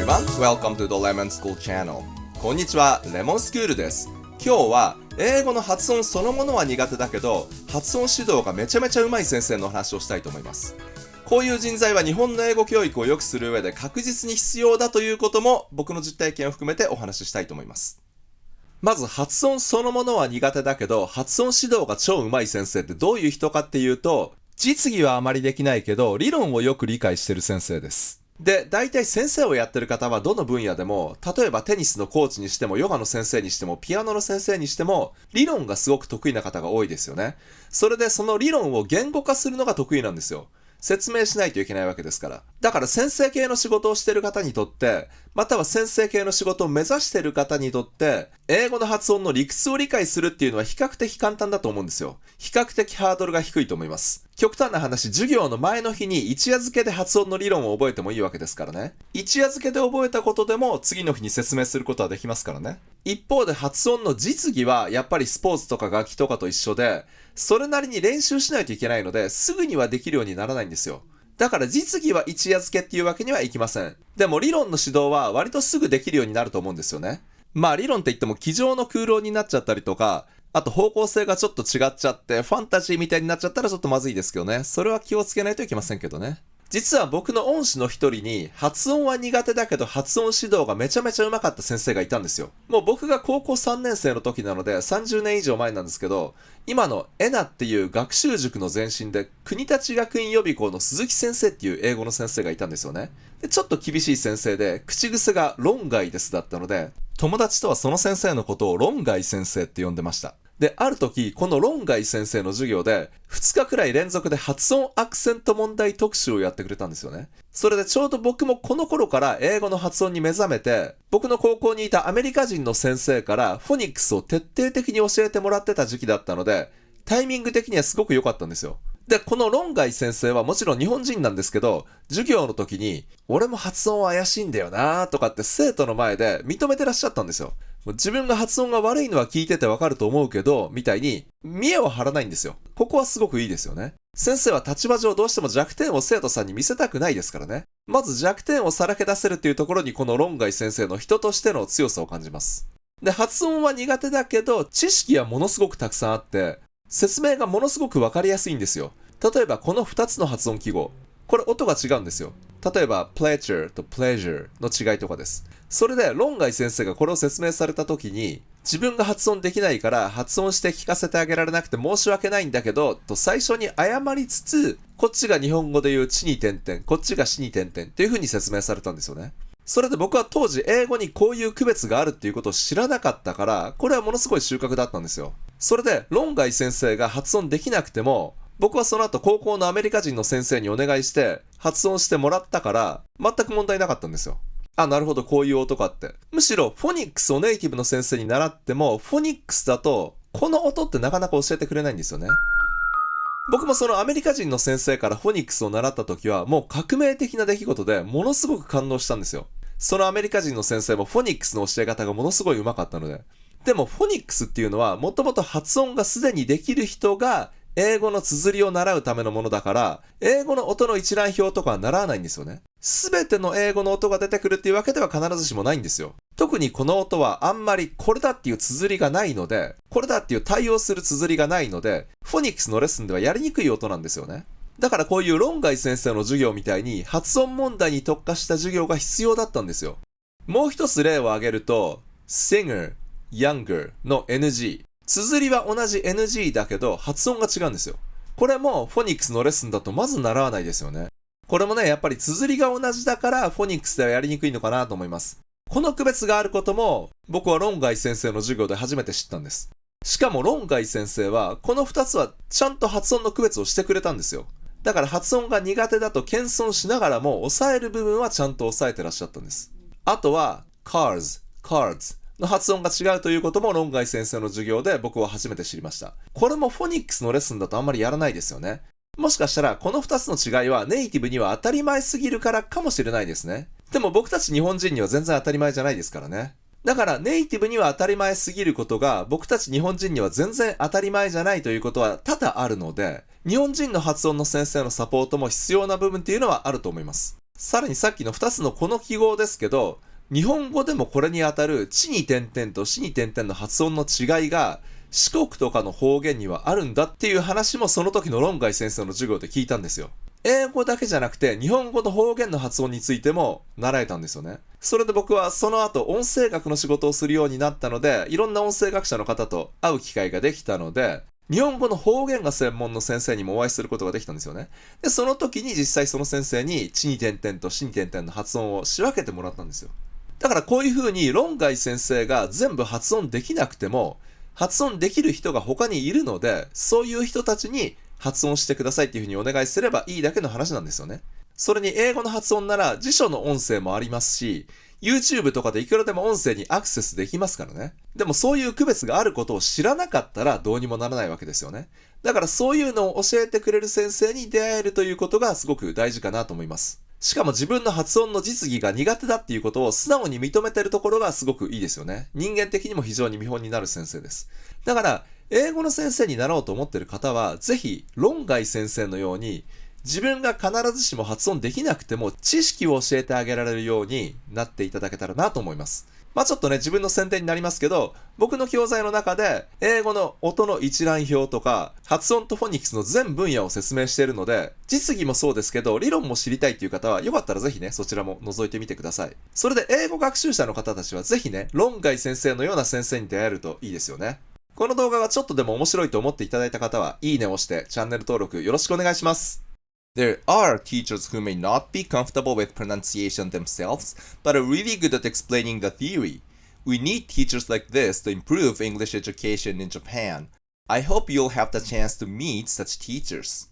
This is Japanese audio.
everyone, welcome to the Lemon School Channel. こんにちは、レモンスクールです。今日は英語の発音そのものは苦手だけど、発音指導がめちゃめちゃ上手い先生の話をしたいと思います。こういう人材は日本の英語教育を良くする上で確実に必要だということも僕の実体験を含めてお話ししたいと思います。まず発音そのものは苦手だけど、発音指導が超上手い先生ってどういう人かっていうと、実技はあまりできないけど理論をよく理解している先生です。で、大体先生をやってる方はどの分野でも、例えばテニスのコーチにしても、ヨガの先生にしても、ピアノの先生にしても、理論がすごく得意な方が多いですよね。それでその理論を言語化するのが得意なんですよ。説明しないといけないわけですから。だから先生系の仕事をしている方にとって、または先生系の仕事を目指している方にとって、英語の発音の理屈を理解するっていうのは比較的簡単だと思うんですよ。比較的ハードルが低いと思います。極端な話、授業の前の日に一夜漬けで発音の理論を覚えてもいいわけですからね。一夜漬けで覚えたことでも次の日に説明することはできますからね。一方で発音の実技はやっぱりスポーツとか楽器とかと一緒で、それなりに練習しないといけないので、すぐにはできるようにならないんですよ。だから実技は一夜漬けっていうわけにはいきません。でも理論の指導は割とすぐできるようになると思うんですよね。まあ理論って言っても机上の空論になっちゃったりとか、あと方向性がちょっと違っちゃってファンタジーみたいになっちゃったらちょっとまずいですけどね。それは気をつけないといけませんけどね。実は僕の恩師の一人に発音は苦手だけど発音指導がめちゃめちゃ上手かった先生がいたんですよ。もう僕が高校3年生の時なので30年以上前なんですけど、今のエナっていう学習塾の前身で国立学院予備校の鈴木先生っていう英語の先生がいたんですよね。でちょっと厳しい先生で口癖が論外ですだったので、友達とはその先生のことを論外先生って呼んでました。で、ある時、この論外先生の授業で、2日くらい連続で発音アクセント問題特集をやってくれたんですよね。それでちょうど僕もこの頃から英語の発音に目覚めて、僕の高校にいたアメリカ人の先生からフォニックスを徹底的に教えてもらってた時期だったので、タイミング的にはすごく良かったんですよ。で、この論外先生はもちろん日本人なんですけど、授業の時に、俺も発音は怪しいんだよなとかって生徒の前で認めてらっしゃったんですよ。自分が発音が悪いのは聞いててわかると思うけど、みたいに、見栄を張らないんですよ。ここはすごくいいですよね。先生は立場上どうしても弱点を生徒さんに見せたくないですからね。まず弱点をさらけ出せるっていうところにこの論外先生の人としての強さを感じます。で、発音は苦手だけど、知識はものすごくたくさんあって、説明がものすごくわかりやすいんですよ。例えばこの2つの発音記号。これ音が違うんですよ。例えば pleasure と pleasure の違いとかです。それで論外先生がこれを説明された時に、自分が発音できないから発音して聞かせてあげられなくて申し訳ないんだけど、と最初に謝りつつ、こっちが日本語で言う地に点々、こっちがしに点々っていう風に説明されたんですよね。それで僕は当時英語にこういう区別があるっていうことを知らなかったから、これはものすごい収穫だったんですよ。それで論外先生が発音できなくても、僕はその後高校のアメリカ人の先生にお願いして発音してもらったから全く問題なかったんですよ。あ、なるほど、こういう音かって。むしろフォニックスをネイティブの先生に習ってもフォニックスだとこの音ってなかなか教えてくれないんですよね。僕もそのアメリカ人の先生からフォニックスを習った時はもう革命的な出来事でものすごく感動したんですよ。そのアメリカ人の先生もフォニックスの教え方がものすごい上手かったので。でもフォニックスっていうのはもともと発音がすでにできる人が英語の綴りを習うためのものだから、英語の音の一覧表とかは習わないんですよね。すべての英語の音が出てくるっていうわけでは必ずしもないんですよ。特にこの音はあんまりこれだっていう綴りがないので、これだっていう対応する綴りがないので、フォニックスのレッスンではやりにくい音なんですよね。だからこういう論外先生の授業みたいに発音問題に特化した授業が必要だったんですよ。もう一つ例を挙げると、singer, younger の NG。綴りは同じ NG だけど発音が違うんですよ。これもフォニックスのレッスンだとまず習わないですよね。これもね、やっぱり綴りが同じだからフォニックスではやりにくいのかなと思います。この区別があることも僕は論外先生の授業で初めて知ったんです。しかも論外先生はこの2つはちゃんと発音の区別をしてくれたんですよ。だから発音が苦手だと謙遜しながらも抑える部分はちゃんと抑えてらっしゃったんです。あとは cards の発音が違うということも論外先生の授業で僕は初めて知りました。これもフォニックスのレッスンだとあんまりやらないですよね。もしかしたらこの2つの違いはネイティブには当たり前すぎるからかもしれないですね。でも僕たち日本人には全然当たり前じゃないですからね。だからネイティブには当たり前すぎることが僕たち日本人には全然当たり前じゃないということは多々あるので、日本人の発音の先生のサポートも必要な部分っていうのはあると思います。さらにさっきの2つのこの記号ですけど、日本語でもこれにあたる地に点々としに点々の発音の違いが四国とかの方言にはあるんだっていう話もその時の論外先生の授業で聞いたんですよ。英語だけじゃなくて日本語の方言の発音についても習えたんですよね。それで僕はその後音声学の仕事をするようになったので、いろんな音声学者の方と会う機会ができたので、日本語の方言が専門の先生にもお会いすることができたんですよね。で、その時に実際その先生に地に点々としに点々の発音を仕分けてもらったんですよ。だからこういう風に論外先生が全部発音できなくても、発音できる人が他にいるので、そういう人たちに発音してくださいっていう風にお願いすればいいだけの話なんですよね。それに英語の発音なら辞書の音声もありますし、YouTube とかでいくらでも音声にアクセスできますからね。でもそういう区別があることを知らなかったらどうにもならないわけですよね。だからそういうのを教えてくれる先生に出会えるということがすごく大事かなと思います。しかも自分の発音の実技が苦手だっていうことを素直に認めてるところがすごくいいですよね。人間的にも非常に見本になる先生です。だから、英語の先生になろうと思っている方は、ぜひ、論外先生のように、自分が必ずしも発音できなくても知識を教えてあげられるようになっていただけたらなと思います。ちょっとね、自分の宣伝になりますけど、僕の教材の中で、英語の音の一覧表とか、発音とフォニックスの全分野を説明しているので、実技もそうですけど、理論も知りたいっていう方は、よかったらぜひね、そちらも覗いてみてください。それで、英語学習者の方たちはぜひね、論外先生のような先生に出会えるといいですよね。この動画がちょっとでも面白いと思っていただいた方は、いいねを押して、チャンネル登録よろしくお願いします。There are teachers who may not be comfortable with pronunciation themselves, but are really good at explaining the theory. We need teachers like this to improve English education in Japan. I hope you'll have the chance to meet such teachers.